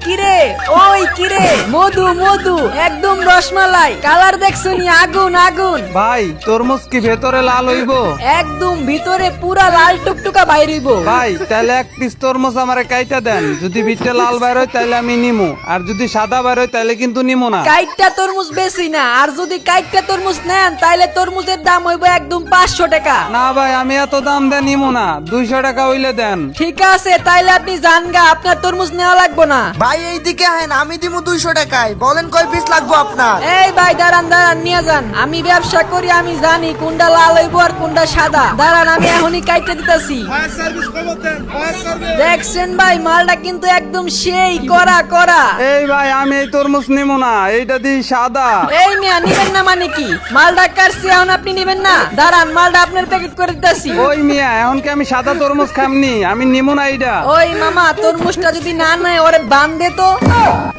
কিরে ওই কিরে মধু মধু একদম রসমালাই কালার দেখছনি আগুন আগুন। ভাই তরমুজ কি ভেতরে লাল হইব? একদম ভিতরে পুরা লাল টুকটুকা বাইর হইব। ভাই তাহলে এক পিস তরমুজ আমারে কাইটা দেন, যদি ভিতরে লাল বাইর হয় তাহলে আমি নিমু, আর যদি সাদা বাইর হয় তাহলে কিন্তু নিমু না। কাইটটা তরমুজ বেশি না, আর যদি কাইটটা তরমুজ নেন তাহলে তরমুজের দাম হইব একদম 500 টাকা। না ভাই আমি এত দাম দেন নিমু না, 200 টাকা হইলে দেন। ঠিক আছে তাইলে আপনি জানগা, আপনার তরমুজ নেওয়া লাগবো না। ভাই এইদিকে আহেন, আমি দিমু 200 টাকায়। বলেন কয় পিস লাগবো আপনার? এই ভাই দাঁড়ান দাঁড়ান নিয়ে যান, আমি ব্যবসা করি আমি জানি কোনটা লাল হইব আর কোনটা সাদা। দাঁড়ান আমি এখনই কাইটে দিতেছি। দেখছেন ভাই মালটা কিন্তু একদম সেই করা করা। এই ভাই আমি এই তরমুজ নিমু না, এইটা দিই সাদা। এই মিয়া নিবেন না মানে কি? মালটা কাটছি এখন আপনি নিবেন না? দাঁড়ান মালটা আপনার প্যাকেট করে দিতেছি। ওই মিয়া এখন কি আমি সাদা তরমুজ খামনি? আমি নিমু না এইটা। ওই মামা তরমুজটা যদি না নেয় ওরে বান দে তো।